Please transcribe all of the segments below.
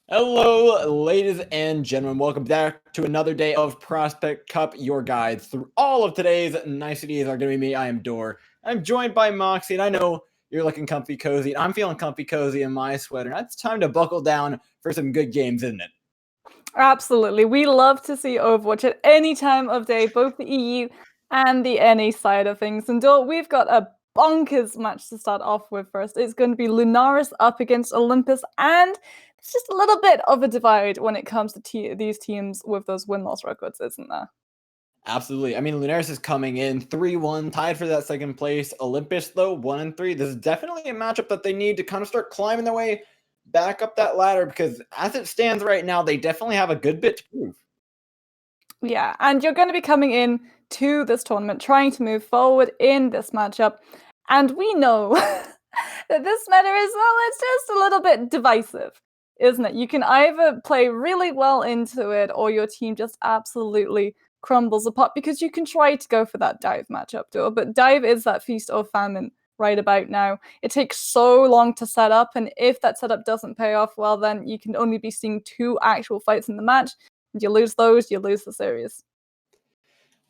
Hello, ladies and gentlemen. Welcome back to another day of Prospect Cup. Your guides through all of today's niceties are going to be me. I am Dor. I'm joined by Moxie, and I know you're looking comfy cozy. I'm feeling comfy cozy in my sweater. Now it's time to buckle down for some good games, isn't it? Absolutely. We love to see Overwatch at any time of day, both the EU and the NA side of things. And we've got a bonkers match to start off with first. It's going to be Lunaris up against Olympus, and it's just a little bit of a divide when it comes to these teams with those win-loss records, isn't there? Absolutely. I mean, Lunaris is coming in 3-1, tied for that second place. Olympus, though, 1-3. This is definitely a matchup that they need to kind of start climbing their way back up that ladder because as it stands right now, they definitely have a good bit to prove. Yeah, and you're going to be coming in to this tournament trying to move forward in this matchup. And we know that this meta is, well, it's just a little bit divisive, isn't it? You can either play really well into it or your team just absolutely crumbles apart because you can try to go for that dive matchup, but dive is that feast or famine right about now. It takes so long to set up, and if that setup doesn't pay off, well, then you can only be seeing 2 actual fights in the match. You lose those, you lose the series.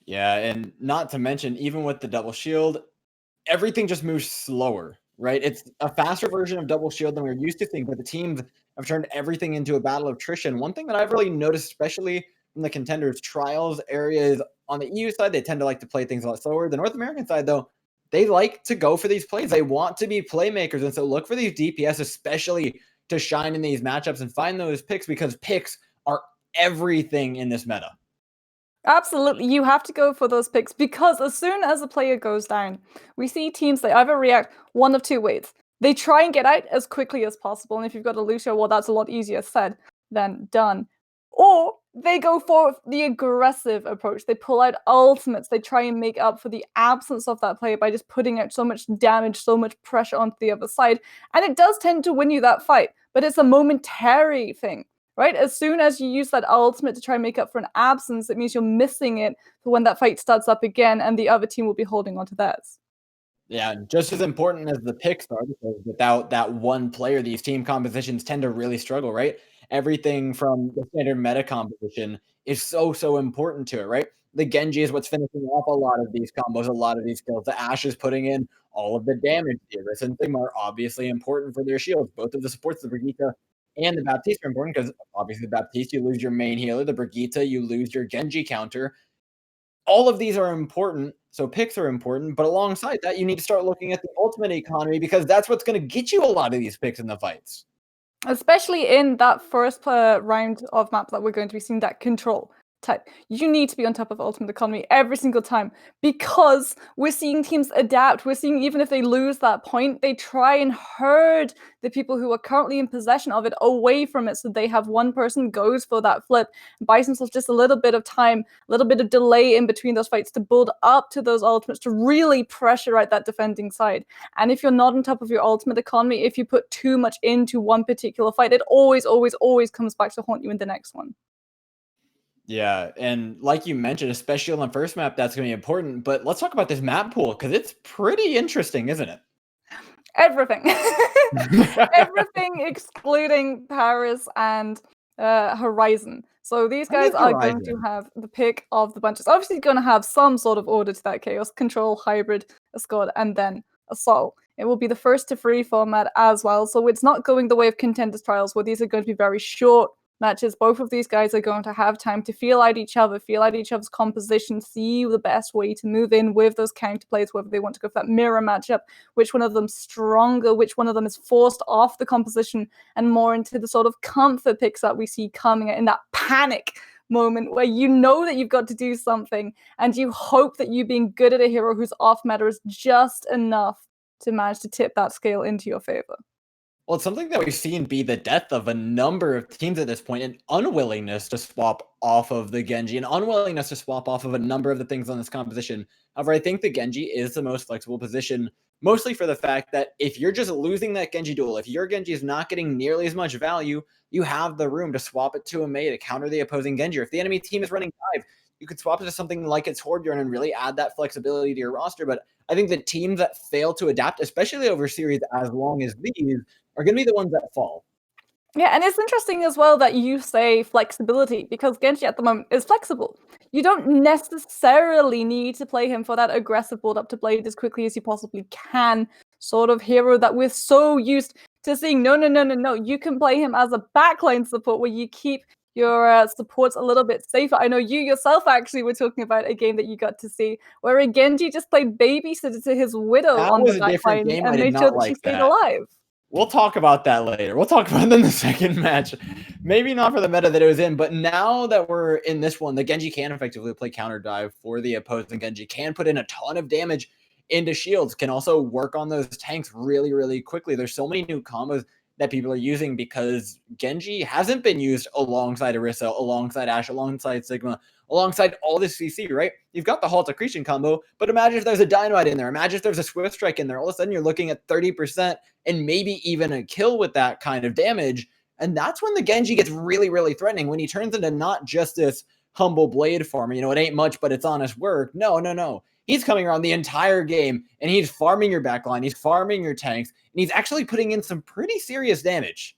Yeah, and not to mention, even with the double shield, everything just moves slower, right? It's a faster version of double shield than we are used to seeing, but the teams have turned everything into a battle of attrition. One thing that I've really noticed, especially in the contenders trials areas on the EU side, they tend to like to play things a lot slower. The North American side, though, they like to go for these plays. They want to be playmakers, and so look for these DPS, especially to shine in these matchups and find those picks because picks are everything in this meta. Absolutely, you have to go for those picks because as soon as a player goes down, we see teams that either react one of 2 ways. They try and get out as quickly as possible, and if you've got a Lucio, well, that's a lot easier said than done. Or they go for the aggressive approach. They pull out ultimates. They try and make up for the absence of that player by just putting out so much damage, so much pressure onto the other side. And it does tend to win you that fight, but it's a momentary thing. Right? As soon as you use that ultimate to try and make up for an absence, it means you're missing it for when that fight starts up again and the other team will be holding on to theirs. Yeah, just as important as the picks are, because without that one player, these team compositions tend to really struggle, right? Everything from the standard meta composition is so important to it, right? The Genji is what's finishing off a lot of these combos, a lot of these kills. The Ashe is putting in all of the damage. The Iris and Sigma are obviously important for their shields. Both of the supports, the Brigitte and the Baptiste, are important because obviously the Baptiste, you lose your main healer. The Brigitte, you lose your Genji counter. All of these are important, so picks are important, but alongside that, you need to start looking at the ultimate economy because that's what's going to get you a lot of these picks in the fights. Especially in that first round of maps that we're going to be seeing, that control type. You need to be on top of ultimate economy every single time because we're seeing teams adapt. We're seeing even if they lose that point, they try and herd the people who are currently in possession of it away from it so they have one person goes for that flip, buys themselves just a little bit of time, a little bit of delay in between those fights to build up to those ultimates to really pressure out that defending side. And if you're not on top of your ultimate economy, if you put too much into one particular fight, it always comes back to haunt you in the next one. Yeah, and like you mentioned, especially on the first map, that's going to be important. But let's talk about this map pool because it's pretty interesting, isn't it? Everything. Everything excluding Paris and Horizon. So these I guys like are going to Horizon. have the pick of the bunches. Obviously, going to have some sort of order to that chaos control, hybrid, escort, and then assault. It will be the first to free format as well. So it's not going the way of contenders trials, where these are going to be very short matches. Both of these guys are going to have time to feel out each other, feel out each other's composition, see the best way to move in with those counterplays, whether they want to go for that mirror matchup, which one of them's stronger, which one of them is forced off the composition, and more into the sort of comfort picks that we see coming in that panic moment where you know that you've got to do something and you hope that you being good at a hero who's off meta is just enough to manage to tip that scale into your favor. Well, it's something that we've seen be the death of a number of teams at this point, an unwillingness to swap off of the Genji, an unwillingness to swap off of a number of the things on this composition. However, I think the Genji is the most flexible position, mostly for the fact that if you're just losing that Genji duel, if your Genji is not getting nearly as much value, you have the room to swap it to a Mei to counter the opposing Genji. Or if the enemy team is running dive, you could swap it to something like its Horde Yarn and really add that flexibility to your roster. But I think the teams that fail to adapt, especially over series as long as these, are going to be the ones that fall. Yeah, and it's interesting as well that you say flexibility because Genji at the moment is flexible. You don't necessarily need to play him for that aggressive build up to Blade as quickly as you possibly can, sort of hero that we're so used to seeing. No, no, no, no, no. You can play him as a backline support where you keep your supports a little bit safer. I know you yourself actually were talking about a game that you got to see where a Genji just played babysitter to his Widow That on the was a different backline game. I and did made sure not that she like stayed that. alive. We'll talk about that later. We'll talk about it in the second match. Maybe not for the meta that it was in, but now that we're in this one, the Genji can effectively play counter dive for the opposing Genji, can put in a ton of damage into shields, can also work on those tanks really, really quickly. There's so many new combos that people are using because Genji hasn't been used alongside Orisa, alongside Ashe, alongside Sigma, alongside all this CC, right? You've got the Halt Accretion combo, but imagine if there's a Dynamite in there. Imagine if there's a Swift Strike in there. All of a sudden, you're looking at 30% and maybe even a kill with that kind of damage. And that's when the Genji gets really, really threatening, when he turns into not just this humble blade farmer. You know, it ain't much, but it's honest work. No, no, no. He's coming around the entire game, and he's farming your backline, he's farming your tanks, and he's actually putting in some pretty serious damage.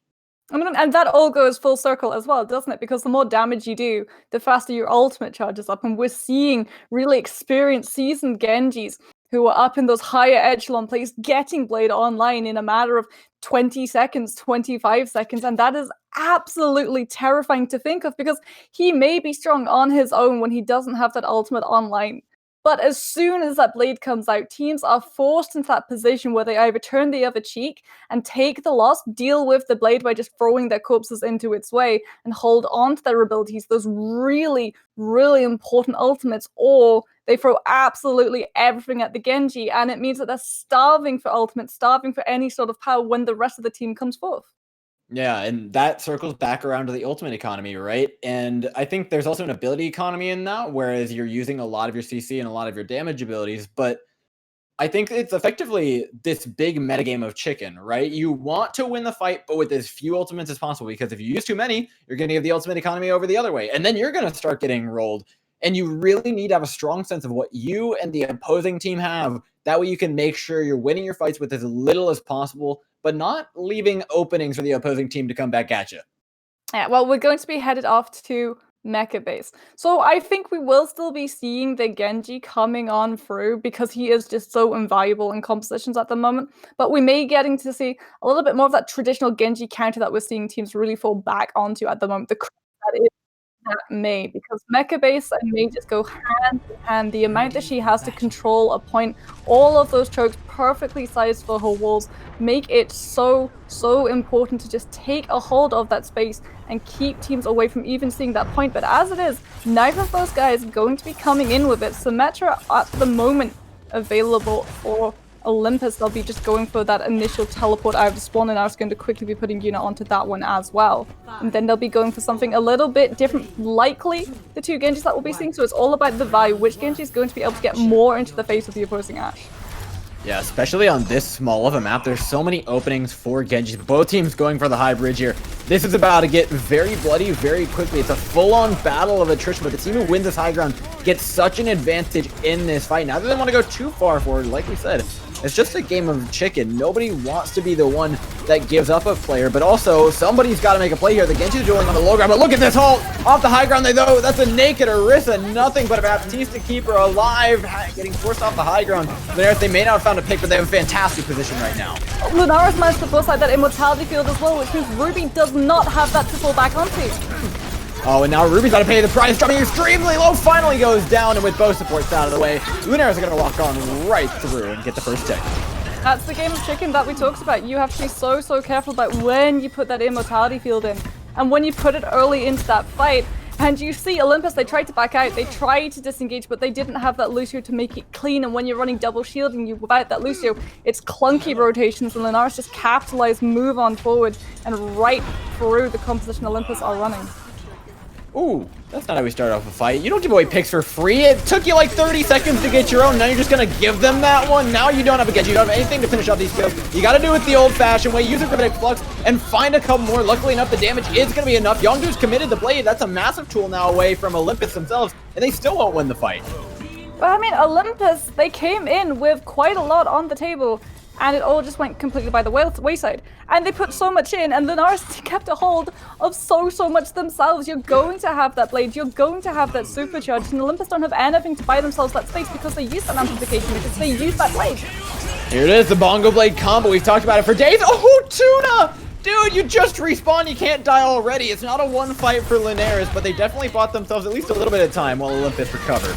I mean, and that all goes full circle as well, doesn't it? Because the more damage you do, the faster your ultimate charges up. And we're seeing really experienced, seasoned Genjis who are up in those higher echelon plays getting Blade online in a matter of 20 seconds, 25 seconds. And that is absolutely terrifying to think of because he may be strong on his own when he doesn't have that ultimate online. But as soon as that Blade comes out, teams are forced into that position where they either turn the other cheek and take the loss, deal with the Blade by just throwing their corpses into its way, and hold on to their abilities, those really, really important ultimates, or they throw absolutely everything at the Genji, and it means that they're starving for ultimates, starving for any sort of power when the rest of the team comes forth. Yeah, and that circles back around to the ultimate economy, right? And I think there's also an ability economy in that, whereas you're using a lot of your CC and a lot of your damage abilities, but I think it's effectively this big metagame of chicken, right? You want to win the fight, but with as few ultimates as possible, because if you use too many, you're going to give the ultimate economy over the other way, and then you're going to start getting rolled. And you really need to have a strong sense of what you and the opposing team have. That way you can make sure you're winning your fights with as little as possible, but not leaving openings for the opposing team to come back at you. Yeah, well, we're going to be headed off to Mecha Base. So I think we will still be seeing the Genji coming on through because he is just so invaluable in compositions at the moment. But we may getting to see a little bit more of that traditional Genji counter that we're seeing teams really fall back onto at the moment. The that is that May, because Mecha Base and May just go hand in hand. The amount that she has to control a point, all of those chokes perfectly sized for her walls, make it so, so important to just take a hold of that space and keep teams away from even seeing that point. But as it is, neither of those guys are going to be coming in with it. Symmetra at the moment available for Olympus. They'll be just going for that initial teleport out of the spawn, and I was going to quickly be putting Yuna onto that one as well. And then they'll be going for something a little bit different, likely the two Genjis that we'll be seeing. So it's all about the value. Which Genji is going to be able to get more into the face of the opposing Ashe? Yeah, especially on this small of a map, there's so many openings for Genjis. Both teams going for the high bridge here. This is about to get very bloody very quickly. It's a full-on battle of attrition, but the team who wins this high ground gets such an advantage in this fight. Now, they don't want to go too far forward, like we said. It's just a game of chicken. Nobody wants to be the one that gives up a player, but also somebody's got to make a play here. The Genji's dueling on the low ground, but look at this halt! Off the high ground they go. That's a naked Orisa. Nothing but a Baptiste to keep her alive. Getting forced off the high ground. They may not have found a pick, but they have a fantastic position right now. Lunaris managed to force out that immortality field as well, which means Ruby does not have that to fall back onto. Oh, and now Ruby's got to pay the price, dropping extremely low, finally goes down, and with both supports out of the way, Lunaris are going to walk on right through and get the first tick. That's the game of chicken that we talked about. You have to be so, so careful about when you put that immortality field in, and when you put it early into that fight. And you see Olympus, they tried to back out, they tried to disengage, but they didn't have that Lucio to make it clean, and when you're running double shielding you without that Lucio, it's clunky rotations, and Lunaris just capitalize, move on forward, and right through the composition Olympus are running. Ooh, that's not how we start off a fight. You don't give away picks for free. It took you like 30 seconds to get your own. Now you're just going to give them that one. Now you don't have a Genji. You don't have anything to finish off these kills. You got to do it the old-fashioned way. Use a Gravitic Flux and find a couple more. Luckily enough, the damage is going to be enough. Yongdu's committed the blade. That's a massive tool now away from Olympus themselves, and they still won't win the fight. But I mean, Olympus, they came in with quite a lot on the table. and it all just went completely by the wayside. And they put so much in, and Lunaris kept a hold of so much themselves. You're going to have that blade, you're going to have that supercharge, and Olympus don't have anything to buy themselves that space because they use that amplification, because they use that blade. Here it is, the Bongo Blade combo. We've talked about it for days. Oh, Tuna! Dude, you just respawn, you can't die already. It's not a one fight for Lunaris, but they definitely bought themselves at least a little bit of time while Olympus recovered.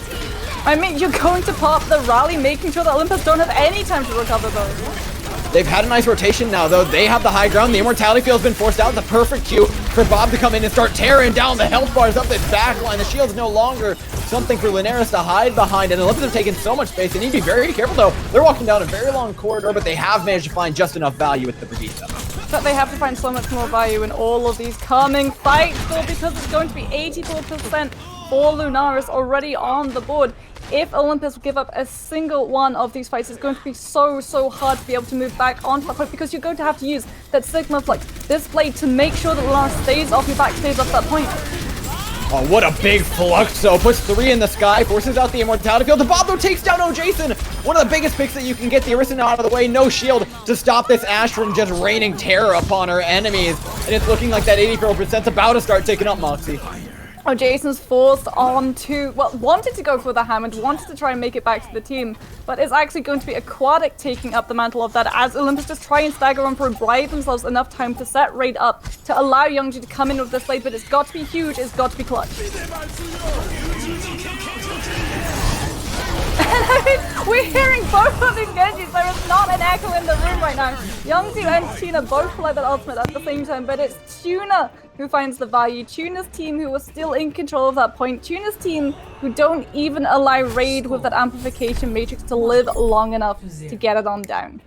I mean, you're going to pop the rally, making sure that Olympus don't have any time to recover those. They've had a nice rotation now, though. They have the high ground. The Immortality Field's been forced out. The perfect cue for Bob to come in and start tearing down the health bars up this back line. The shield's no longer something for Lunaris to hide behind, and Olympus have taken so much space. They need to be very careful, though. They're walking down a very long corridor, but they have managed to find just enough value with the Brigitte. But they have to find so much more value in all of these coming fights, though, because it's going to be 84% for Lunaris already on the board. If Olympus give up a single one of these fights, it's going to be so hard to be able to move back onto that point, because you're going to have to use that Sigma Flux, this blade, to make sure that Lunaris stays off your back, stays off that point. Oh, what a big Fluxo. Puts 3 in the sky, forces out the Immortality Field. The Bob, though, takes down Jason. One of the biggest picks that you can get. The Arisen out of the way. No shield to stop this Ashe from just raining terror upon her enemies. And it's looking like that 84%'s about to start ticking up, Moxie. Oh, Jason's forced on to, well, wanted to go for the Hammond, wanted to try and make it back to the team, but it's actually going to be Aquatic taking up the mantle of that as Olympus just try and stagger on for buy themselves enough time to set Raid up to allow Youngji to come in with this blade, but it's got to be huge, it's got to be clutch. And I mean, we're hearing both of these Genjis. There is not an echo in the room right now. Youngji and Tuna both pull out that ultimate at the same time, but it's Tuna who finds the value. Tuna's team who was still in control of that point. Tuna's team who don't even allow Raid with that amplification matrix to live long enough to get it on down.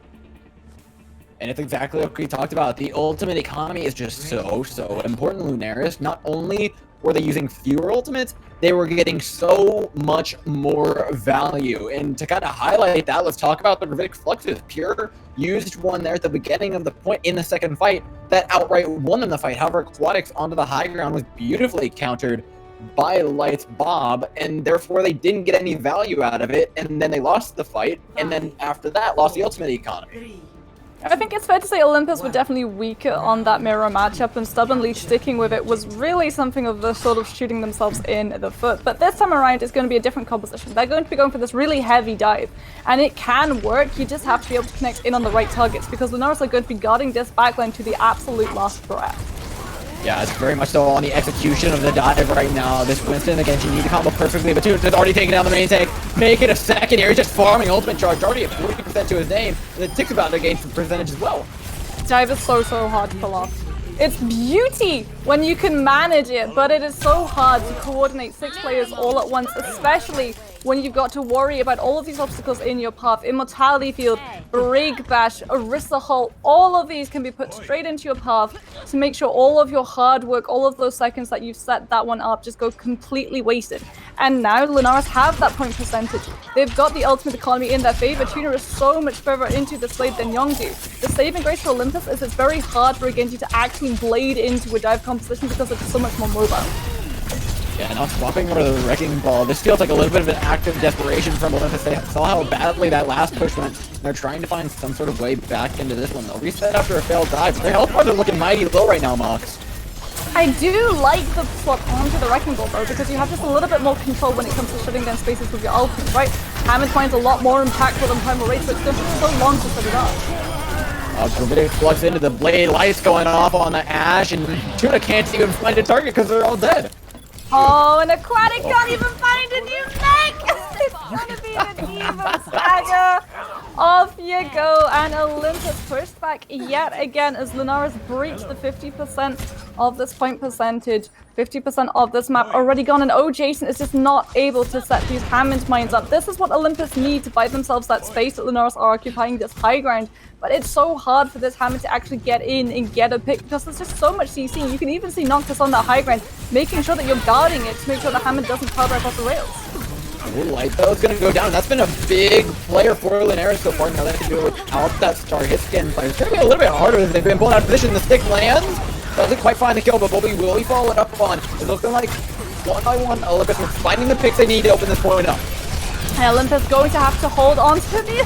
And it's exactly what we talked about. The ultimate economy is just so important. Lunaris, not only were they using fewer ultimates, they were getting so much more value. And to kind of highlight that, let's talk about the Gravitic Fluxes. Pure used one there at the beginning of the point in the second fight that outright won them the fight. However, Aquatics onto the high ground was beautifully countered by Light's Bob, and therefore they didn't get any value out of it, and then they lost the fight, and then after that lost the ultimate economy. I think it's fair to say Olympus were definitely weaker on that mirror matchup, and stubbornly sticking with it was really something of the sort of shooting themselves in the foot. But this time around, it's going to be a different composition. They're going to be going for this really heavy dive, and it can work. You just have to be able to connect in on the right targets, because Lunaris are going to be guarding this backline to the absolute last breath. Yeah, it's very much so on the execution of the dive right now. This Winston, again, you need to combo perfectly, but Tunes has already taken down the main tank. Make it a second here. He's just farming ultimate charge, already at 40% to his name, and it ticks about to gain some percentage as well. Dive is so hard to pull off. It's beauty when you can manage it, but it is so hard to coordinate 6 players all at once, especially when you've got to worry about all of these obstacles in your path. Immortality Field, Brig Bash, Orisa Halt, all of these can be put straight into your path to make sure all of your hard work, all of those seconds that you've set that one up just go completely wasted. And now Lunaris have that point percentage. They've got the ultimate economy in their favor. Tuna is so much further into this blade than Youngju. The saving grace for Olympus is it's very hard for a Genji to actually blade into a dive composition because it's so much more mobile. Yeah, now swapping over the Wrecking Ball. This feels like a little bit of an act of desperation from Olympus. They saw how badly that last push went. They're trying to find some sort of way back into this one. They'll reset after a failed dive. Their health bars are looking mighty low right now, Mox. I do like the swap onto the Wrecking Ball though, because you have just a little bit more control when it comes to shutting down spaces with your ultimate, right? Hammond finds a lot more impactful than Primal Rage, but it's going to take so long to set it up. Gravitic Flux into the blade, lights going off on the Ashe, and Tuna can't even find a target because they're all dead. Oh, and Aquatic can't even find a new mech! It's gonna be an even stagger! Off you go, and Olympus pushed back yet again as Lunaris breached the 50% of this point percentage. 50% of this map already gone, and Jason is just not able to set these Hammond mines up. This is what Olympus need to buy themselves that space that Lunaris are occupying this high ground. But it's so hard for this Hammond to actually get in and get a pick because there's just so much CC. You can even see Noctis on that high ground, making sure that you're guarding it to make sure the Hammond doesn't power right off the rails. Light though is going to go down. That's been a big player for Lunaris so far. Now they have to do it without that star hit skin play. It's going to be a little bit harder as they've been pulling out of position. The stick lands. Doesn't quite find the kill, but Bobby will be followed up on. It's looking like one by one, Olympus are finding the picks they need to open this point up. And Olympus going to have to hold on to the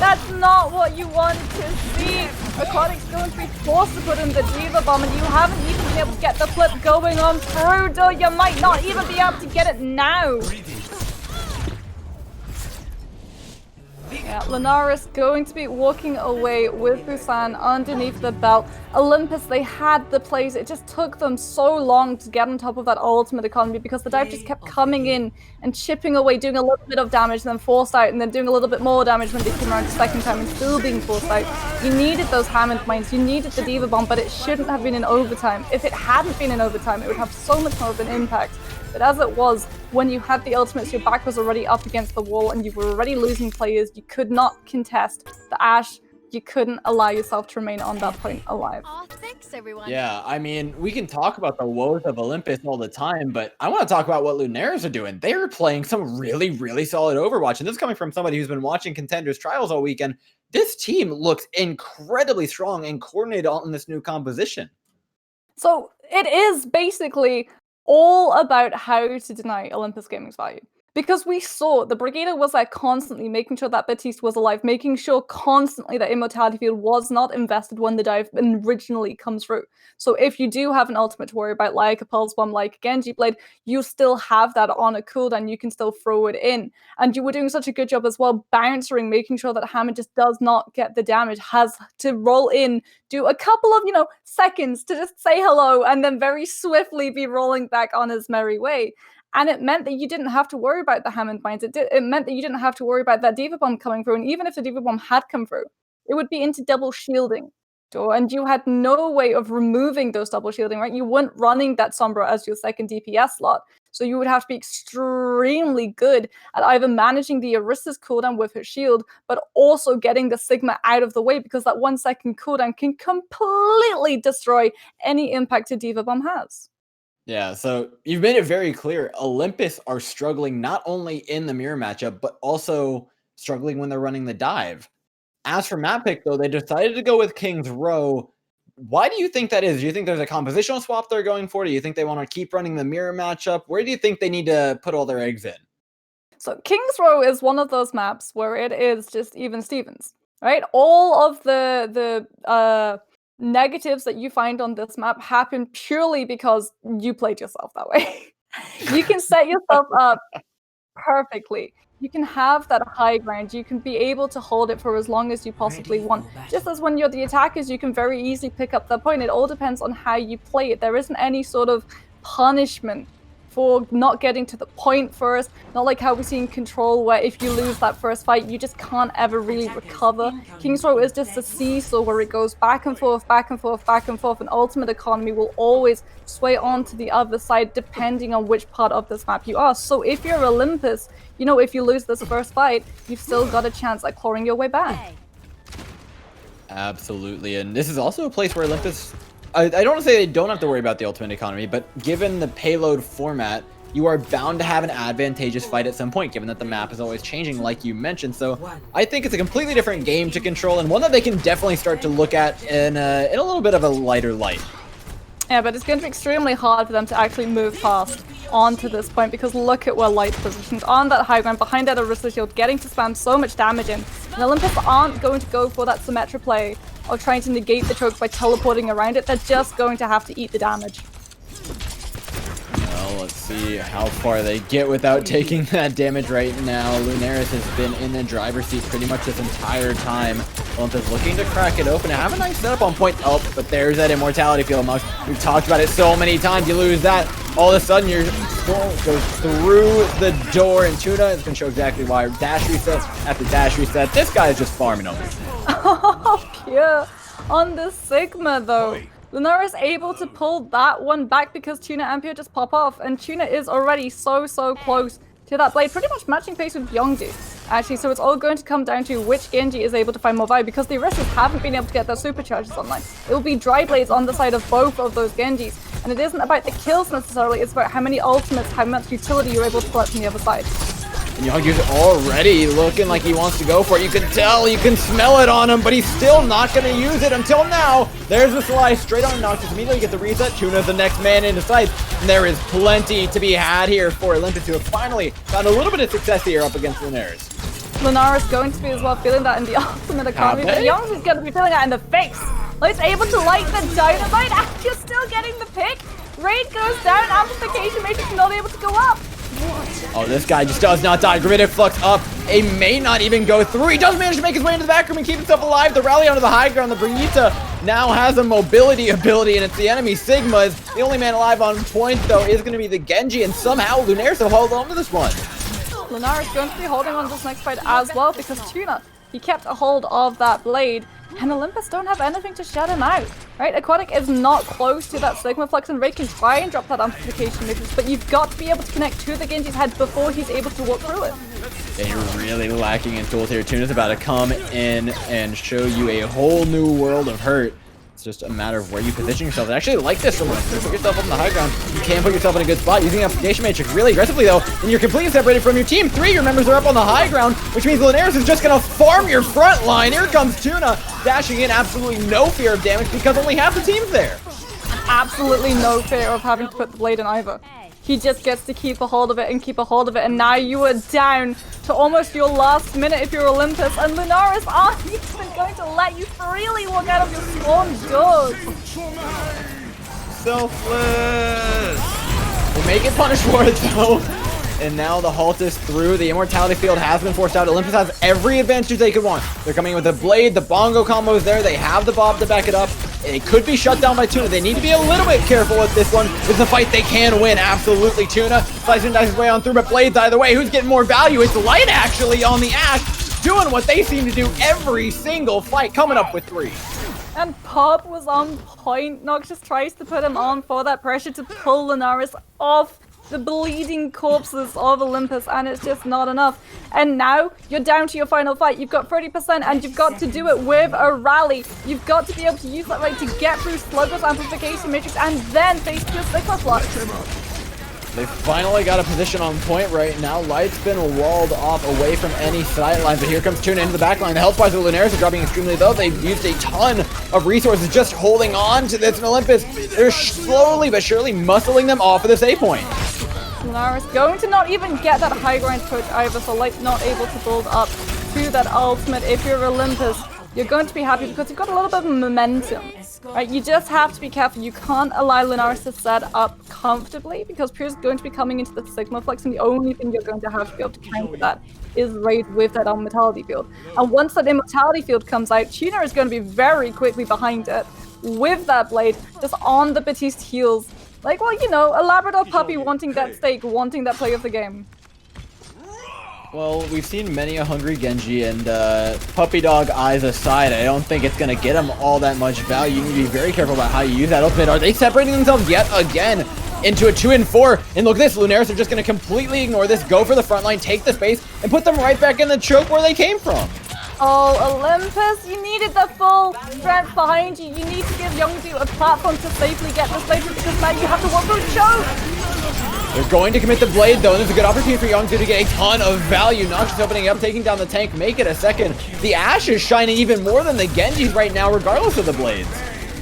That's not what you want to see. Aquatic's going to be forced to put in the Diva Bomb, and you haven't even been able to get the flip going on Frodo. You might not even be able to get it now. Yeah, Lunaris going to be walking away with Busan underneath the belt. Olympus, they had the plays. It just took them so long to get on top of that ultimate economy because the dive just kept coming in and chipping away, doing a little bit of damage, then forced out, and then doing a little bit more damage when they came around the second time and still being forced out. You needed those Hammond mines, you needed the Diva Bomb, but it shouldn't have been in overtime. If it hadn't been in overtime, it would have so much more of an impact. But as it was, when you had the ultimates, your back was already up against the wall and you were already losing players. You could not contest the Ashe. You couldn't allow yourself to remain on that point alive. Aw, thanks everyone. Yeah, I mean, we can talk about the woes of Olympus all the time, but I want to talk about what Lunaris are doing. They're playing some really, really solid Overwatch, and this is coming from somebody who's been watching Contenders Trials all weekend. This team looks incredibly strong and coordinated on this new composition. So it is basically all about how to deny Olympus Gaming's value. Because we saw the Brigada was like constantly making sure that Baptiste was alive, making sure constantly that Immortality Field was not invested when the dive originally comes through. So if you do have an ultimate to worry about, like a Pulse Bomb, like a Genji Blade, you still have that on a cooldown, you can still throw it in. And you were doing such a good job as well, bouncing, making sure that Hammond just does not get the damage, has to roll in, do a couple of, seconds to just say hello, and then very swiftly be rolling back on his merry way. And it meant that you didn't have to worry about the Hammond mines. It meant that you didn't have to worry about that Diva Bomb coming through. And even if the Diva Bomb had come through, it would be into double shielding. And you had no way of removing those double shielding, right? You weren't running that Sombra as your second DPS slot. So you would have to be extremely good at either managing the Orisa's cooldown with her shield, but also getting the Sigma out of the way, because that 1 second cooldown can completely destroy any impact a Diva Bomb has. Yeah, so you've made it very clear. Olympus are struggling not only in the mirror matchup, but also struggling when they're running the dive. As for map pick, though, they decided to go with King's Row. Why do you think that is? Do you think there's a compositional swap they're going for? Do you think they want to keep running the mirror matchup? Where do you think they need to put all their eggs in? So King's Row is one of those maps where it is just even Stevens, right? All of the negatives that you find on this map happen purely because you played yourself that way. You can set yourself up perfectly. You can have that high ground. You can be able to hold it for as long as you possibly want. Just as when you're the attackers, you can very easily pick up that point. It all depends on how you play it. There isn't any sort of punishment for not getting to the point first. Not like how we see in Control, where if you lose that first fight, you just can't ever really recover. King's Row is just a seesaw where it goes back and forth, back and forth, back and forth, and Ultimate Economy will always sway on to the other side depending on which part of this map you are. So if you're Olympus, if you lose this first fight, you've still got a chance at clawing your way back. Absolutely, and this is also a place where Olympus, I don't want to say they don't have to worry about the ultimate economy, but given the payload format, you are bound to have an advantageous fight at some point, given that the map is always changing, like you mentioned. So I think it's a completely different game to Control, and one that they can definitely start to look at in a little bit of a lighter light. Yeah, but it's going to be extremely hard for them to actually move past onto this point, because look at where Light's positioned on that high ground behind that Orisa shield, getting to spam so much damage in. And Olympus aren't going to go for that Symmetra play or trying to negate the choke by teleporting around it. They're just going to have to eat the damage. Well, let's see how far they get without taking that damage right now. Lunaris has been in the driver's seat pretty much this entire time. Olympus looking to crack it open. Have a nice setup on point. Oh, but there's that Immortality Field. We've talked about it so many times. You lose that, all of a sudden your skull goes through the door, and Tuna is going to show exactly why. Dash reset after dash reset. This guy is just farming them. Oh, pure. On the Sigma, though. Lunaris able to pull that one back because Tuna and Pure just pop off, and Tuna is already so close to that blade, pretty much matching pace with Yongdu, actually. So it's all going to come down to which Genji is able to find more value, because the Orisas haven't been able to get their supercharges online. It will be dry blades on the side of both of those Genjis, and it isn't about the kills necessarily, it's about how many ultimates, how much utility you're able to pull out from the other side. And Yongdu's already looking like he wants to go for it. You can tell, you can smell it on him, but he's still not going to use it until now. There's the slice straight on Noctis. Immediately get the reset. Tuna's the next man into sight. And there is plenty to be had here for Olympus, who have finally found a little bit of success here up against Lunaris. Lunaris going to be as well feeling that in the ultimate economy, but Youngsu's going to be feeling that in the face. Light's able to light the dynamite, and you're still getting the pick. Raid goes down, amplification matrix not able to go up. Oh, this guy just does not die. Gravitic Flux up. It may not even go through. He does manage to make his way into the back room and keep himself alive. The rally onto the high ground. The Brigitte now has a mobility ability, and it's the enemy Sigma. Is the only man alive on point, though, is going to be the Genji, and somehow Lunaris will hold on to this one. Lunaris going to be holding on to this next fight as well, because Tuna, he kept a hold of that blade, and Olympus don't have anything to shut him out, right? Aquatic is not close to that Sigma Flex, and Raid can try and drop that amplification matrix, but you've got to be able to connect to the Genji's head before he's able to walk through it. And you're really lacking in tools here. Tuna's about to come in and show you a whole new world of hurt. It's just a matter of where you position yourself. I actually like this from Olympus. Put yourself up on the high ground. You can put yourself in a good spot using amplification matrix really aggressively, though, and you're completely separated from your team. 3, your members are up on the high ground, which means Lunaris is just going to farm your front line. Here comes Tuna, dashing in, absolutely no fear of damage because only half the team's there. Absolutely no fear of having to put the blade in either. He just gets to keep a hold of it and keep a hold of it, and now you are down to almost your last minute if you're Olympus, and Lunaris aren't even going to let you freely walk out of your spawn doors. Selfless! They may get punished for it, though. And now the halt is through. The immortality field has been forced out. Olympus has every advantage they could want. They're coming with the blade, the bongo combo is there. They have the bob to back it up. It could be shut down by Tuna. They need to be a little bit careful with this one. It's a fight they can win. Absolutely, Tuna slicing his way on through, but Blades either way. Who's getting more value? It's Light actually on the Ash, doing what they seem to do every single fight, coming up with 3. And Pop was on point. Noxus tries to put him on for that pressure to pull Lunaris off the bleeding corpses of Olympus, and it's just not enough. And now you're down to your final fight. You've got 30%, and you've got to do it with a rally. You've got to be able to use that right to get through Slugger's amplification matrix and then face your Sigma Flux. They finally got a position on point right now. Light's been walled off away from any sideline, but here comes Tuna into the back line. The health bars of Lunaris are dropping extremely low. They've used a ton of resources just holding on to this. And Olympus, they're slowly but surely muscling them off of this A point. Lunaris going to not even get that high ground push either, so Light's not able to build up to that ultimate. If you're Olympus, you're going to be happy because you've got a little bit of momentum, right? You just have to be careful. You can't allow Lunaris to set up comfortably because Pierre's going to be coming into the Sigma Flex, and the only thing you're going to have to be able to counter that is Raid with that immortality field. And once that immortality field comes out, Tuna is going to be very quickly behind it with that blade, just on the Batiste heels. Like, well, you know, a Labrador puppy wanting that steak, wanting that play of the game. Well, we've seen many a hungry Genji, and puppy dog eyes aside, I don't think it's going to get him all that much value. You need to be very careful about how you use that ultimate. Are they separating themselves yet again into a 2 and 4? And look at this, Lunaris are just going to completely ignore this, go for the front line, take the space, and put them right back in the choke where they came from. Oh, Olympus, you needed the full strength behind you. You need to give Youngsu a platform to safely get this blade, because now you have to walk through choke. They're going to commit the blade, though, and there's a good opportunity for Youngsu to get a ton of value. Noxus opening up, taking down the tank, make it a second. The Ash is shining even more than the Genjis right now, regardless of the blades.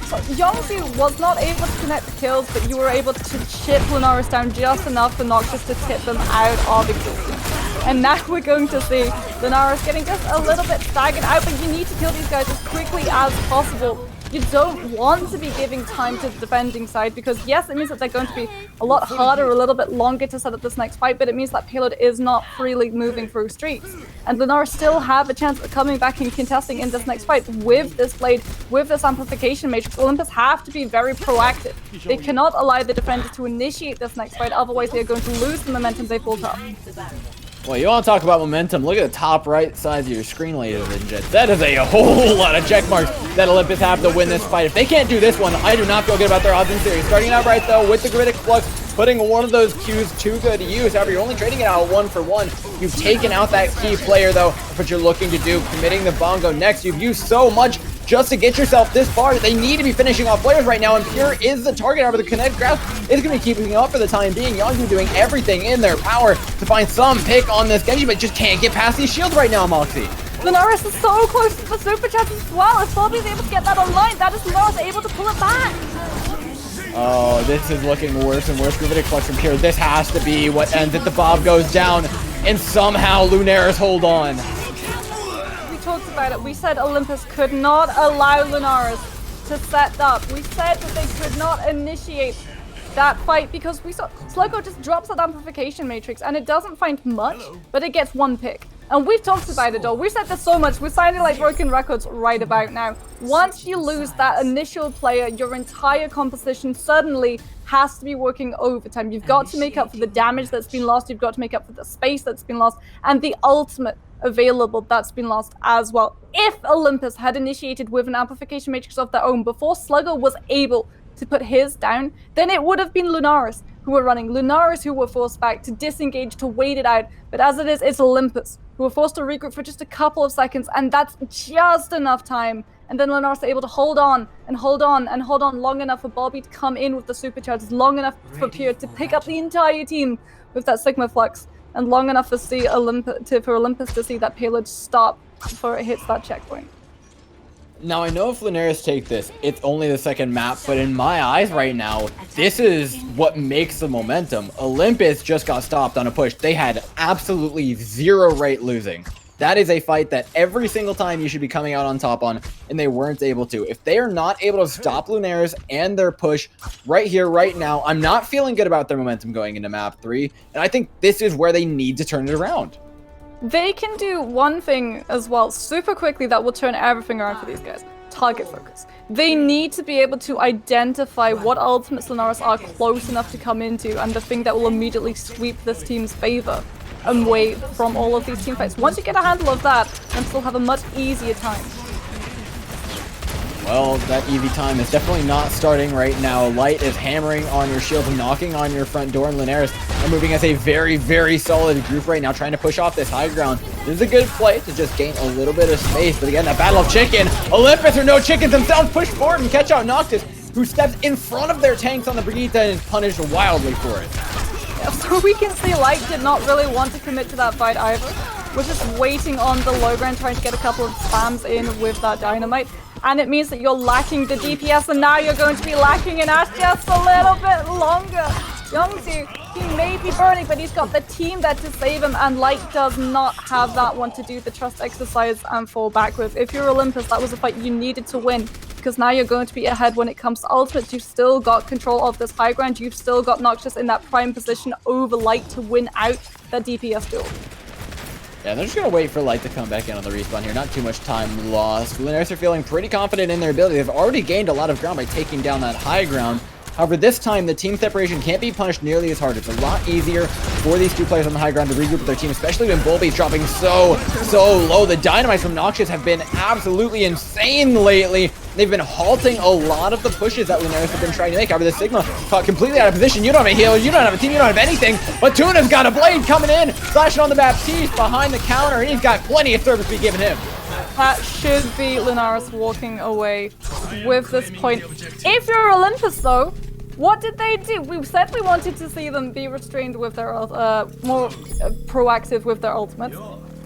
So Youngsu was not able to connect the kills, but you were able to chip Lunaris down just enough for Noxus to tip them out of existence. And now we're going to see Lunaris getting just a little bit staggered out, but you need to kill these guys as quickly as possible. You don't want to be giving time to the defending side because, yes, it means that they're going to be a lot harder, a little bit longer to set up this next fight, but it means that payload is not freely moving through streets. And Lunaris still have a chance of coming back and contesting in this next fight with this blade, with this amplification matrix. Olympus have to be very proactive. They cannot allow the defenders to initiate this next fight, otherwise they are going to lose the momentum they built up. Well, you want to talk about momentum, look at the top right side of your screen, ladies and gents. That is a whole lot of check marks that Olympus have to win this fight. If they can't do this one, I do not feel good about their odds in series. Starting out right, though, with the Gravitic Flux, putting one of those Qs to good use. However, you're only trading it out 1 for 1. You've taken out that key player, though. That's what you're looking to do, committing the bongo next. You've used so much just to get yourself this far. They need to be finishing off players right now, and Pure is the target. However, the Kinetic Grasp is going to be keeping up for the time being. Yangzu doing everything in their power to find some pick on this Genji, but just can't get past these shields right now, Moxie. Lunaris is so close to the super chance as well. If Bobby's able to get that online, that is Lunaris able to pull it back. Oh, this is looking worse and worse. Gravitic Flux from Pure. This has to be what ends it. The Bob goes down, and somehow Lunaris hold on. about it. We said Olympus could not allow Lunaris to set up. We said that they could not initiate that fight because we saw Sluggo just drops that amplification matrix and it doesn't find much, but it gets one pick. And we've talked about it all. We've said this so much. We're sounding like broken records right about now. Once you lose that initial player, your entire composition suddenly has to be working overtime. You've got to make up for the damage that's been lost. You've got to make up for the space that's been lost and the ultimate available that's been lost as well. If Olympus had initiated with an amplification matrix of their own before Sluggo was able to put his down, then it would have been Lunaris who were running, Lunaris who were forced back to disengage, to wait it out. But as it is, it's Olympus who were forced to regroup for just a couple of seconds, and that's just enough time. And then Lunaris are able to hold on and hold on and hold on long enough for Bobby to come in with the supercharges, long enough for Pierre to pick up the entire team with that Sigma Flux, and long enough for Olympus to see that payload stop before it hits that checkpoint. Now, I know if Lunaris take this, it's only the second map, but in my eyes right now, this is what makes the momentum. Olympus just got stopped on a push. They had absolutely zero right losing. That is a fight that every single time you should be coming out on top on, and they weren't able to. If they are not able to stop Lunaris and their push right here, right now, I'm not feeling good about their momentum going into map 3, and I think this is where they need to turn it around. They can do one thing as well super quickly that will turn everything around for these guys. Target focus. They need to be able to identify what ultimates Lunaris are close enough to come into and the thing that will immediately sweep this team's favor away from all of these team fights. Once you get a handle of that, then still have a much easier time. Well, that easy time is definitely not starting right now. Light is hammering on your shield, knocking on your front door, and Lunaris are moving as a very, very solid group right now, trying to push off this high ground. This is a good play to just gain a little bit of space, but again, that battle of chicken. Olympus are no chickens themselves, push forward and catch out Noctis, who steps in front of their tanks on the Brigitte and is punished wildly for it. Yeah, so we can see Light did not really want to commit to that fight either. We're just waiting on the low ground, trying to get a couple of spams in with that dynamite. And it means that you're lacking the DPS, and now you're going to be lacking in Ash just a little bit longer. Youngsu, he may be burning, but he's got the team there to save him, and Light does not have that one to do the trust exercise and fall back with. If you're Olympus, that was a fight you needed to win, because now you're going to be ahead when it comes to ultimates. You've still got control of this high ground. You've still got Noxious in that prime position over Light to win out that DPS duel. Yeah, they're just going to wait for Light to come back in on the respawn here. Not too much time lost. Lunaris are feeling pretty confident in their ability. They've already gained a lot of ground by taking down that high ground. However, this time, the team separation can't be punished nearly as hard. It's a lot easier for these two players on the high ground to regroup with their team, especially when Bulby's dropping so low. The dynamites from Noxious have been absolutely insane lately. They've been halting a lot of the pushes that Lunaris have been trying to make. However, the Sigma caught completely out of position. You don't have a heal, you don't have a team, you don't have anything. But Tuna's got a blade coming in, slashing on the Baptiste behind the counter, and he's got plenty of service to be given him. That should be Lunaris walking away with this point. If you're Olympus, though, what did they do? We said we wanted to see them be restrained with their more proactive with their ultimates,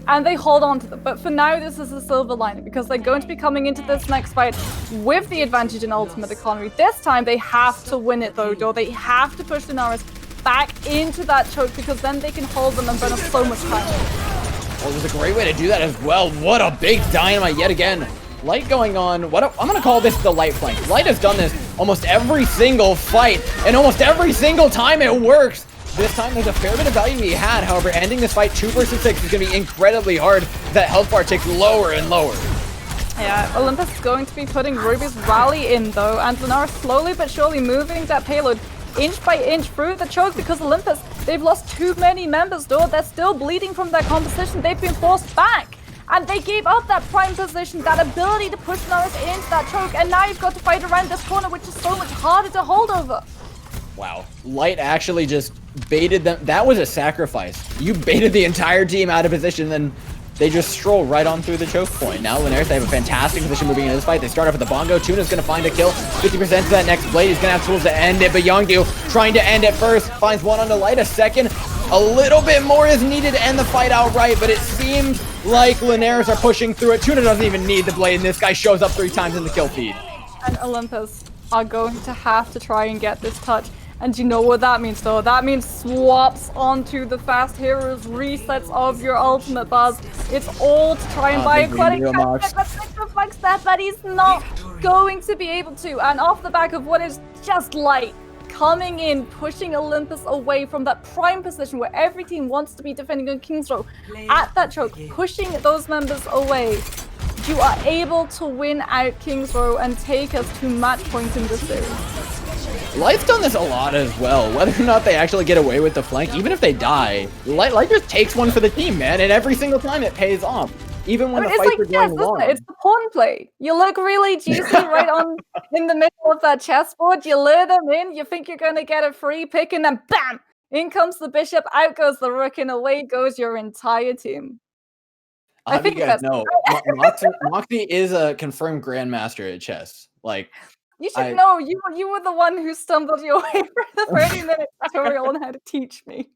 and they hold on to them. But for now, this is a silver lining because they're going to be coming into this next fight with the advantage in ultimate economy. This time, they have to win it, though, or they have to push Lunaris back into that choke because then they can hold them and burn up so much time. Well, it was a great way to do that as well. What a big dynamite yet again. Light going on. I'm going to call this the Light flank. Light has done this almost every single fight, and almost every single time it works. This time there's a fair bit of value to be had. However, ending this fight 2 versus 6 is going to be incredibly hard. That health bar ticks lower and lower. Yeah, Olympus is going to be putting Ruby's rally in though, and Lunaris slowly but surely moving that payload inch by inch through the choke because Olympus, they've lost too many members though. They're still bleeding from their composition. They've been forced back. And they gave up that prime position, that ability to push Lunaris into that choke, and now you've got to fight around this corner, which is so much harder to hold over. Wow. Light actually just baited them. That was a sacrifice. You baited the entire team out of position, then they just stroll right on through the choke point. Now Lunaris, they have a fantastic position moving into this fight. They start off with the bongo. Tuna's going to find a kill. 50% to that next blade. He's going to have tools to end it, but Youngdu trying to end it first. Finds one onto Light. A second. A little bit more is needed to end the fight outright, but it seems like Lunaris are pushing through it. Tuna doesn't even need the blade, and this guy shows up 3 times in the kill feed. And Olympus are going to have to try and get this touch. And you know what that means, though? That means swaps onto the fast heroes, resets of your ultimate bars. It's all to try and buy a credit card, but sacrifice that, but he's not going to be able to. And off the back of what is just light, coming in, pushing Olympus away from that prime position where every team wants to be defending on King's Row. At that choke, pushing those members away, you are able to win out King's Row and take us to match point in this series. Light's done this a lot as well. Whether or not they actually get away with the flank, even if they die, Light just takes one for the team, man, and every single time it pays off. Even when the fights are going long. It's the pawn play. You look really juicy right on in the middle of that chessboard. You lure them in. You think you're going to get a free pick, and then bam! In comes the bishop. Out goes the rook, and away goes your entire team. I think you guys know, Moxie is a confirmed grandmaster at chess. Like, you should know. You were the one who stumbled your way through the 30-minute tutorial on how to teach me.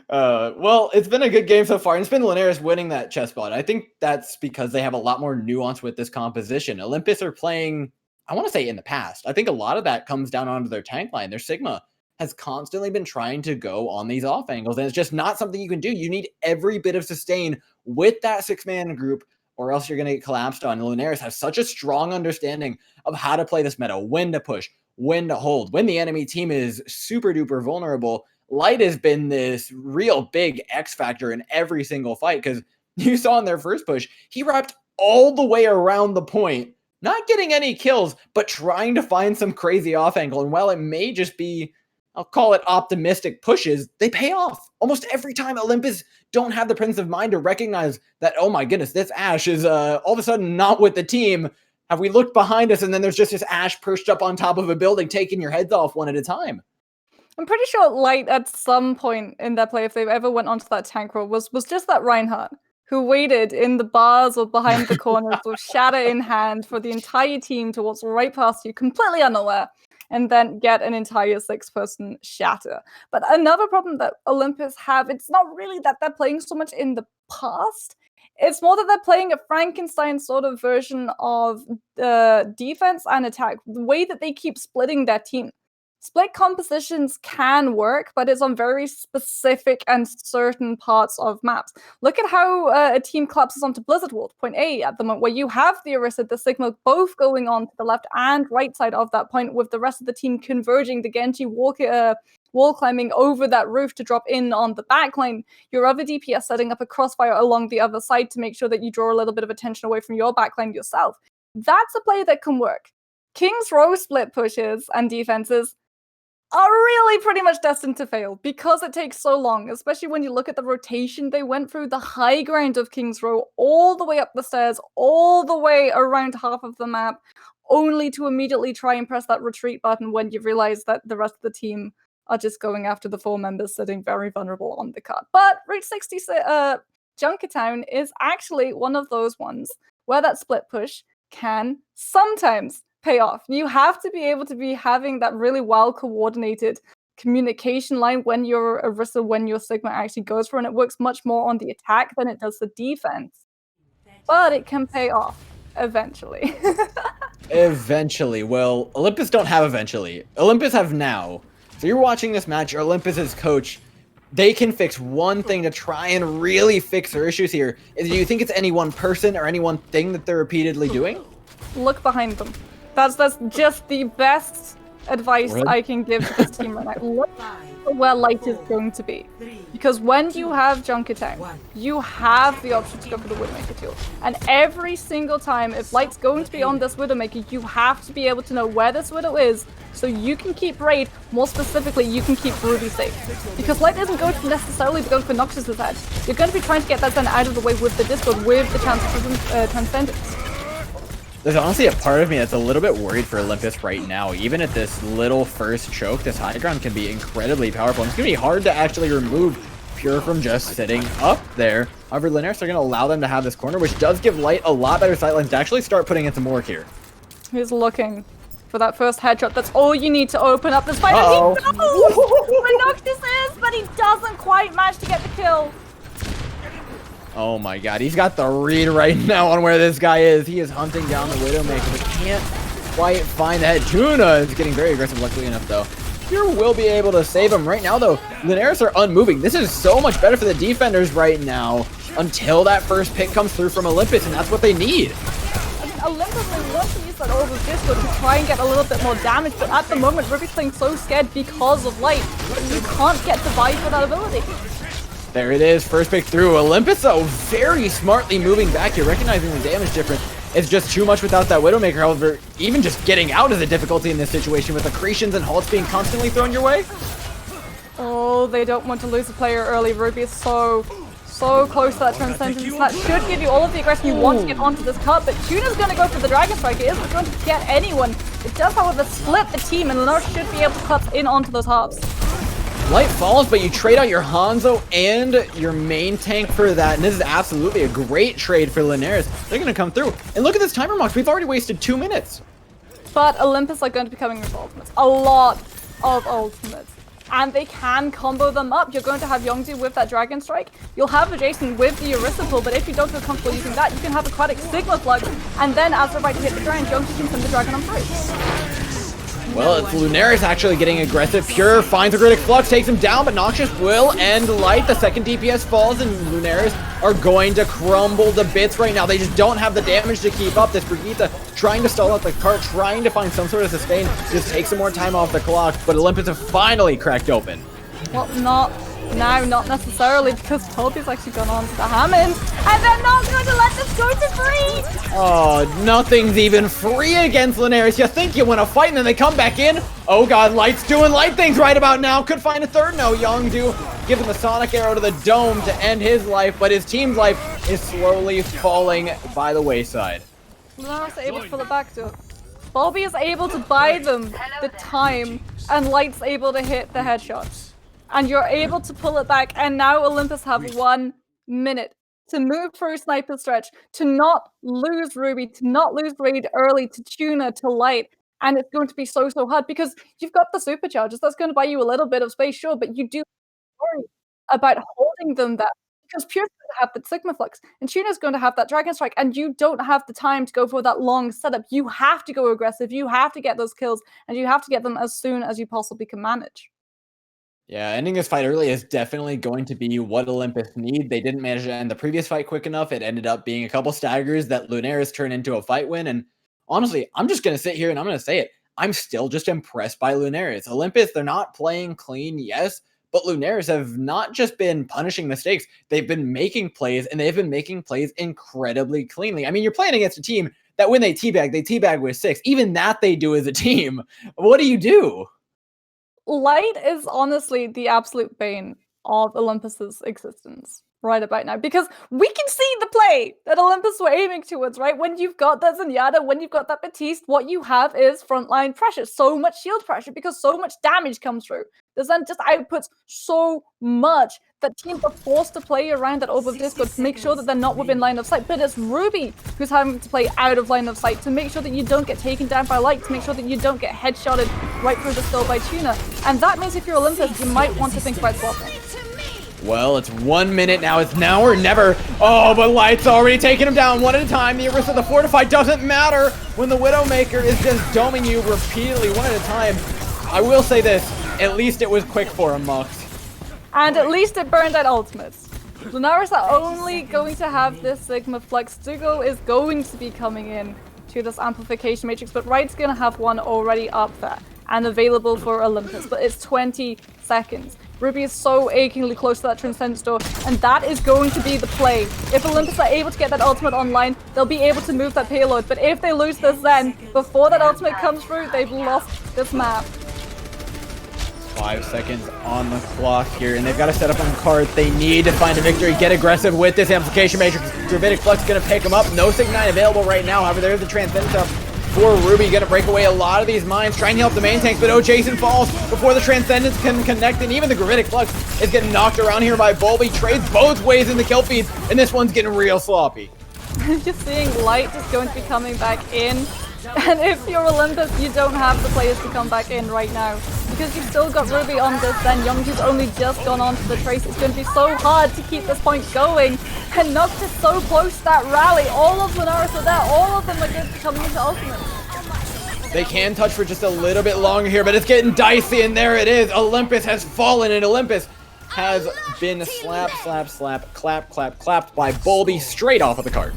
Well, it's been a good game so far, and it's been Lunaris winning that chess spot. I think that's because they have a lot more nuance with this composition. Olympus are playing, I want to say in the past. I think a lot of that comes down onto their tank line. Their Sigma has constantly been trying to go on these off angles, and it's just not something you can do. You need every bit of sustain with that 6-man group, or else you're going to get collapsed on. Lunaris has such a strong understanding of how to play this meta, when to push, when to hold, when the enemy team is super duper vulnerable. Light has been this real big X factor in every single fight, because you saw in their first push, he wrapped all the way around the point, not getting any kills, but trying to find some crazy off angle. And while it may just be, I'll call it optimistic pushes, they pay off. Almost every time Olympus don't have the presence of mind to recognize that, oh my goodness, this Ashe is all of a sudden not with the team. Have we looked behind us and then there's just this Ashe perched up on top of a building taking your heads off one at a time? I'm pretty sure Light at some point in their play, if they ever went onto that tank row, was just that Reinhardt who waited in the bars or behind the corners with shatter in hand for the entire team to walk right past you, completely unaware, and then get an entire 6-person shatter. But another problem that Olympus have, it's not really that they're playing so much in the past. It's more that they're playing a Frankenstein sort of version of defense and attack. The way that they keep splitting their team. Split compositions can work, but it's on very specific and certain parts of maps. Look at how a team collapses onto Blizzard World, point A at the moment, where you have the Orisa, the Sigma, both going on to the left and right side of that point, with the rest of the team converging, the Genji wall climbing over that roof to drop in on the backline. Your other DPS setting up a crossfire along the other side to make sure that you draw a little bit of attention away from your backline yourself. That's a play that can work. King's Row split pushes and defenses are really pretty much destined to fail because it takes so long, especially when you look at the rotation they went through, the high ground of King's Row, all the way up the stairs, all the way around half of the map, only to immediately try and press that retreat button when you realize that the rest of the team are just going after the 4 members sitting very vulnerable on the card. But Route 60 Junkertown is actually one of those ones where that split push can sometimes pay off. You have to be able to be having that really well coordinated communication line when your Orisa, when your Sigma actually goes for, and it works much more on the attack than it does the defense. But it can pay off eventually. Eventually. Well, Olympus don't have eventually. Olympus have now. So you're watching this match, Olympus's coach, they can fix one thing to try and really fix their issues here. Do you think it's any one person or any one thing that they're repeatedly doing? Look behind them. That's just the best advice I can give to this team right now. Look where Light is going to be. Because when you have Junkertown, you have the option to go for the Widowmaker tool. And every single time, if Light's going to be on this Widowmaker, you have to be able to know where this Widow is, so you can keep Raid, more specifically, you can keep Ruby safe. Because Light isn't going to necessarily be going for Noxus's head. You're going to be trying to get that then out of the way with the Discord, with the chance for Transcendence. There's honestly a part of me that's a little bit worried for Olympus right now. Even at this little first choke, this high ground can be incredibly powerful. And it's going to be hard to actually remove Pure from just sitting up there. However, Lunaris are going to allow them to have this corner, which does give Light a lot better sightlines to actually start putting in some work here. He's looking for that first headshot. That's all you need to open up this fight. Uh-oh. And he knows where Noxus is, but he doesn't quite manage to get the kill. Oh my god, he's got the read right now on where this guy is. He is hunting down the Widowmaker, but can't quite find the head. Tuna is getting very aggressive, luckily enough, though. Pure will be able to save him. Right now, though, Lunaris are unmoving. This is so much better for the defenders right now until that first pick comes through from Olympus, and that's what they need. I mean, Olympus wants to use that Orb of Disco to try and get a little bit more damage, but at the moment, Ruby's playing so scared because of light. You can't get the buy for that ability. There it is, first pick through. Olympus, though, very smartly moving back. You're recognizing the damage difference. It's just too much without that Widowmaker. However, even just getting out is a difficulty in this situation with accretions and halts being constantly thrown your way. Oh, they don't want to lose a player early. Ruby is so close to that Transcendence. That should give you all of the aggression you want to get onto this cut, but Tuna's going to go for the Dragon Strike. It isn't going to get anyone. It does, however, split the team, and Lunaris should be able to cut in onto those harps. Light falls, but you trade out your Hanzo and your main tank for that, and this is absolutely a great trade for Lunaris. They're going to come through. And look at this timer, Mox. We've already wasted 2 minutes. But Olympus are going to be coming with ultimates. A lot of ultimates. And they can combo them up. You're going to have Youngju with that Dragon Strike. You'll have a Jason with the Eurythropal, but if you don't feel comfortable using that, you can have Aquatic Sigma Flux, and then as they're about to hit the Dragon, Youngju can send the Dragon on through. Well, it's Lunaris actually getting aggressive. Pure finds a Critic Flux, takes him down, but Noxious will end Light. The second DPS falls, and Lunaris are going to crumble to bits right now. They just don't have the damage to keep up. This Brigitte trying to stall out the cart, trying to find some sort of sustain, just take some more time off the clock, but Olympus have finally cracked open. Well, not now, not necessarily, because Toby's actually gone on to the Hammond, and they're not going to let this go to free! Oh, nothing's even free against Lunaris. You think you want to fight, and then they come back in. Oh god, Light's doing Light things right about now. Could find a third. No, Youngju gives him a Sonic Arrow to the dome to end his life, but his team's life is slowly falling by the wayside. Lunaris is able to pull it back to it. Bobby is able to buy them the time, and Light's able to hit the headshots. And you're able to pull it back, and now Olympus have 1 minute to move through Sniper Stretch, to not lose Ruby, to not lose Raid early, to Tuna, to Light, and it's going to be so hard, because you've got the superchargers. That's going to buy you a little bit of space, sure, but you do worry about holding them there, because Pure's going to have the Sigma Flux, and Tuna's going to have that Dragon Strike, and you don't have the time to go for that long setup. You have to go aggressive, you have to get those kills, and you have to get them as soon as you possibly can manage. Yeah, ending this fight early is definitely going to be what Olympus need. They didn't manage to end the previous fight quick enough. It ended up being a couple staggers that Lunaris turned into a fight win. And honestly, I'm just going to sit here and I'm going to say it. I'm still just impressed by Lunaris. Olympus, they're not playing clean, yes, but Lunaris have not just been punishing mistakes. They've been making plays, and they've been making plays incredibly cleanly. I mean, you're playing against a team that when they teabag with 6. Even that they do as a team. What do you do? Light is honestly the absolute bane of Olympus's existence right about now, because we can see the play that Olympus were aiming towards, right? When you've got that Zenyatta, when you've got that Baptiste, what you have is frontline pressure, so much shield pressure, because so much damage comes through. The Zen just outputs so much that teams are forced to play around that Orb of Disco to make sure that they're not within line of sight. But it's Ruby who's having to play out of line of sight to make sure that you don't get taken down by Light, to make sure that you don't get headshotted right through the skull by Tuna. And that means if you're Olympus, you might want to think about swapping. Well, it's 1 minute now. It's now or never. Oh, but Light's already taking him down one at a time. The Orisa, the Fortify doesn't matter when the Widowmaker is just doming you repeatedly one at a time. I will say this, at least it was quick for him, Mox. And at least it burned out ultimates. Lunaris are only going to have this Sigma Flux. Dugo is going to be coming in to this amplification matrix, but Right's going to have one already up there and available for Olympus, but it's 20 seconds. Ruby is so achingly close to that Transcendence door, and that is going to be the play. If Olympus are able to get that ultimate online, they'll be able to move that payload, but if they lose this Zen, before that ultimate comes through, they've lost this map. 5 seconds on the clock here, and they've got to set up on card. They need to find a victory, get aggressive with this amplification matrix. Gravitic Flux going to pick him up. No Sig-9 available right now. However, there's the Transcendence up for Ruby. Going to break away a lot of these mines, trying to help the main tanks, but oh, Jason falls before the Transcendence can connect, and even the Gravitic Flux is getting knocked around here by Bulby. Trades both ways in the kill feeds, and this one's getting real sloppy. Just seeing Light is going to be coming back in. And if you're Olympus, you don't have the players to come back in right now, because you've still got Ruby on this, then Youngju's only just gone on to the Trace. It's going to be so hard to keep this point going, and Nux is so close to that rally. All of Lunaris are there, all of them are going to be coming into ultimate. They can touch for just a little bit longer here, but it's getting dicey, and there it is. Olympus has fallen, and Olympus has been slap, clapped by Bulby straight off of the cart.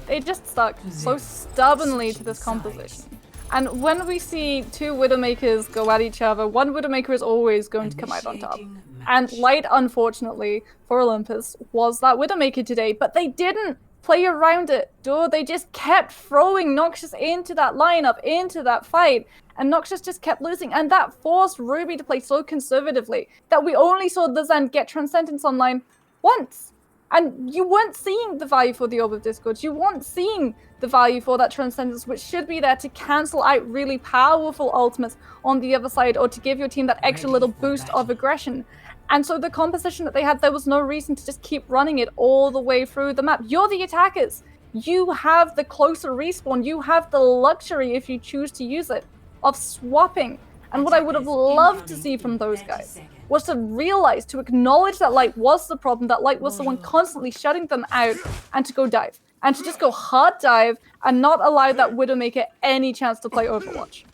They just stuck so stubbornly to this composition. And when we see two Widowmakers go at each other, one Widowmaker is always going to come out on top. And Light, unfortunately, for Olympus, was that Widowmaker today, but they didn't play around it, dude. They just kept throwing Noxious into that lineup, into that fight, and Noxious just kept losing, and that forced Ruby to play so conservatively that we only saw the Zen get Transcendence online once. And you weren't seeing the value for the Orb of Discord. You weren't seeing the value for that Transcendence, which should be there to cancel out really powerful ultimates on the other side, or to give your team that extra little boost of aggression. And so the composition that they had, there was no reason to just keep running it all the way through the map. You're the attackers. You have the closer respawn. You have the luxury, if you choose to use it, of swapping. And what I would have loved to see from those guys was to realize, to acknowledge that Light was the problem, that Light was the one constantly shutting them out, and to go dive. And to just go hard dive and not allow that Widowmaker any chance to play Overwatch.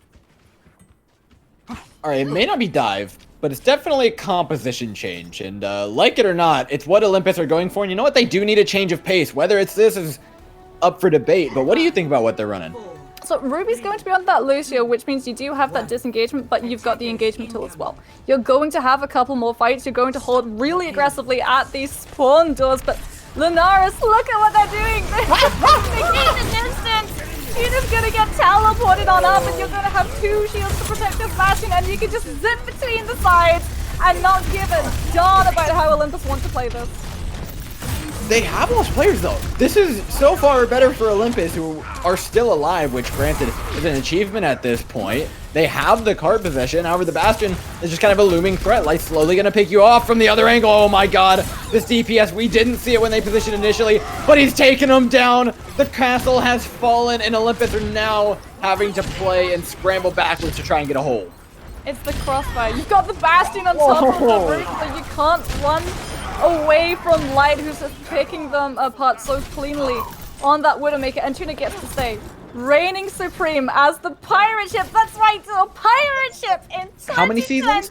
Alright, it may not be dive, but it's definitely a composition change. And like it or not, it's what Olympus are going for. And you know what? They do need a change of pace. Whether it's this is up for debate. But what do you think about what they're running? So Ruby's going to be on that Lucio, which means you do have that disengagement, but you've got the engagement tool as well. You're going to have a couple more fights. You're going to hold really aggressively at these spawn doors, but Lunaris, look at what they're doing! They gain the distance! You're just gonna get teleported on up, and you're gonna have two shields to protect this Bastion, and you can just zip between the sides and not give a darn about how Olympus want to play this. They have most players, though. This is so far better for Olympus, who are still alive, which, granted, is an achievement at this point. They have the cart possession. However, the Bastion is just kind of a looming threat. Light's slowly going to pick you off from the other angle. Oh, my God. This DPS, we didn't see it when they positioned initially, but he's taken them down. The castle has fallen, and Olympus are now having to play and scramble backwards to try and get a hold. It's the crossfire. You've got the Bastion on top of the roof, so you can't run away from Light, who's just picking them apart so cleanly on that Widowmaker, and Tuna gets to stay reigning supreme as the pirate ship. That's right, a pirate ship in 2020. How many seasons?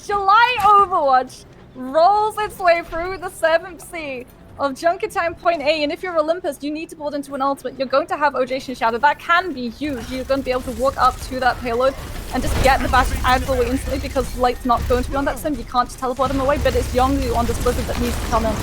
July Overwatch rolls its way through the 7th sea of Junkertown Point A, and if you're Olympus, you need to build into an ultimate. You're going to have Ojation Shadow. That can be huge. You're going to be able to walk up to that payload and just get the Bastion out of the way instantly, because Light's not going to be on that sim. You can't just teleport him away, but it's Yonggu on this Blizzard that needs to come in.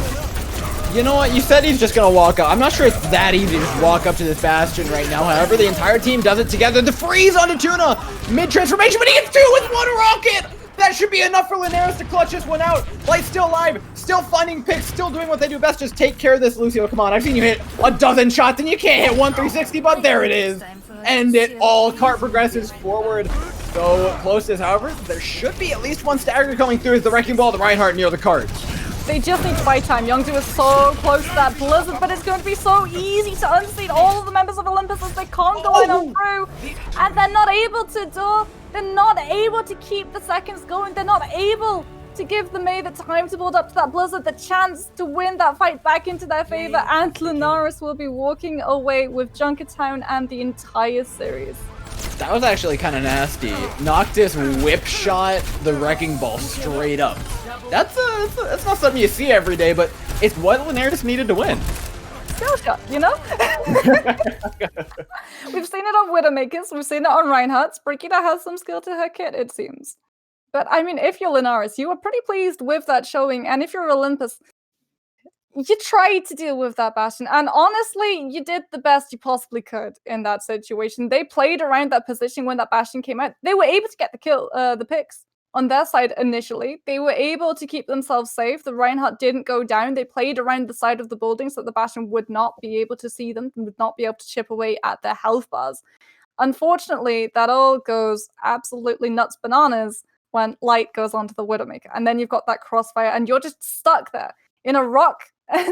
You know what? You said he's just going to walk up. I'm not sure it's that easy to just walk up to this Bastion right now. However, the entire team does it together. The freeze onto Tuna. Mid-transformation, but he gets two with one rocket! That should be enough for Lunaris to clutch this one out. Light's still alive, still finding picks, still doing what they do best. Just take care of this, Lucio. Come on, I've seen you hit a dozen shots and you can't hit 1-360, but there it is. End it all. Cart progresses forward. So close as, however, there should be at least one stagger coming through as the Wrecking Ball, the Reinhardt near the cart. They just need fight time. Youngju is so close to that Blizzard, but it's going to be so easy to unseat all of the members of Olympus as they can't go in on through. And they're not able to do. They're not able to keep the seconds going. They're not able to give the Mei the time to build up to that Blizzard, the chance to win that fight back into their favor. And Lunaris will be walking away with Junkertown and the entire series. That was actually kind of nasty. Noctis whip shot the Wrecking Ball straight up. That's not something you see every day, but it's what Lunaris needed to win. Skill shot, you know? We've seen it on Widowmakers, we've seen it on Reinhardt's. Brigitte has some skill to her kit, it seems. But I mean, if you're Lunaris, you were pretty pleased with that showing, and if you're Olympus, you tried to deal with that Bastion, and honestly, you did the best you possibly could in that situation. They played around that position when that Bastion came out. They were able to get the picks on their side initially. They were able to keep themselves safe. The Reinhardt didn't go down. They played around the side of the building so the Bastion would not be able to see them, would not be able to chip away at their health bars. Unfortunately, that all goes absolutely nuts bananas when Light goes onto the Widowmaker. And then you've got that crossfire, and you're just stuck there in a rock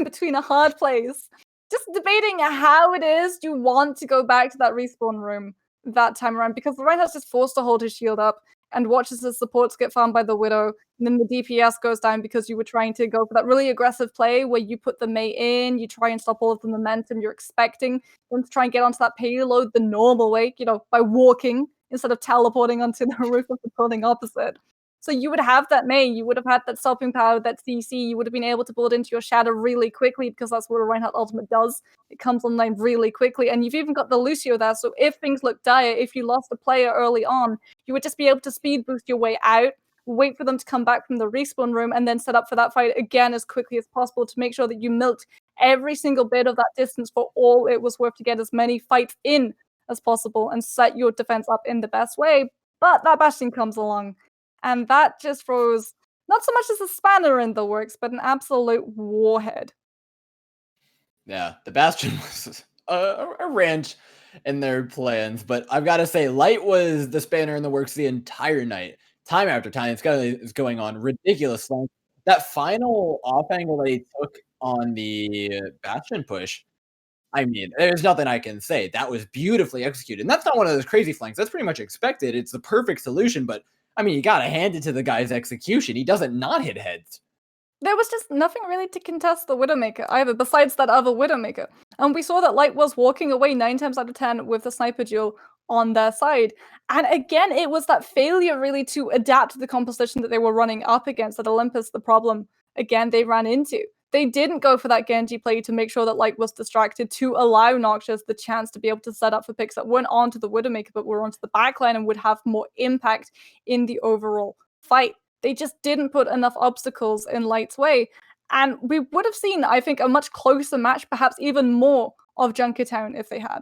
between a hard place, just debating how it is you want to go back to that respawn room that time around, because the Reinhardt's just forced to hold his shield up, and watches the supports get farmed by the Widow, and then the DPS goes down because you were trying to go for that really aggressive play where you put the mate in, you try and stop all of the momentum you're expecting, then to try and get onto that payload the normal way, by walking instead of teleporting onto the roof of the building opposite. So you would have that main, you would have had that stopping power, that CC, you would have been able to build into your shadow really quickly because that's what a Reinhardt ultimate does. It comes online really quickly, and you've even got the Lucio there, so if things look dire, if you lost a player early on, you would just be able to speed boost your way out, wait for them to come back from the respawn room, and then set up for that fight again as quickly as possible to make sure that you milked every single bit of that distance for all it was worth to get as many fights in as possible and set your defense up in the best way. But that Bastion comes along, and that just throws not so much as a spanner in the works, but an absolute warhead. Yeah, the Bastion was a wrench in their plans, but I've got to say, Light was the spanner in the works the entire night, time after time. It's going on ridiculous length. That final off angle that he took on the Bastion push, I mean, there's nothing I can say. That was beautifully executed. And that's not one of those crazy flanks. That's pretty much expected. It's the perfect solution, but I mean, you got to hand it to the guy's execution. He doesn't not hit heads. There was just nothing really to contest the Widowmaker either, besides that other Widowmaker. And we saw that Light was walking away 9 times out of 10 with the sniper duel on their side. And again, it was that failure really to adapt to the composition that they were running up against at Olympus, the problem, again, they ran into. They didn't go for that Genji play to make sure that Light was distracted to allow Noxious the chance to be able to set up for picks that weren't onto the Widowmaker, but were onto the backline and would have more impact in the overall fight. They just didn't put enough obstacles in Light's way. And we would have seen, I think, a much closer match, perhaps even more of Junkertown if they had.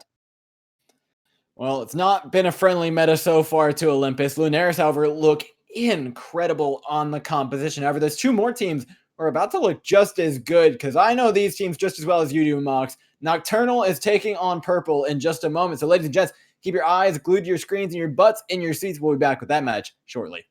Well, it's not been a friendly meta so far to Olympus. Lunaris, however, look incredible on the composition. However, there's two more teams who are about to look just as good, because I know these teams just as well as you do, Mox. Nocturnal is taking on Purple in just a moment. So, ladies and gents, keep your eyes glued to your screens and your butts in your seats. We'll be back with that match shortly.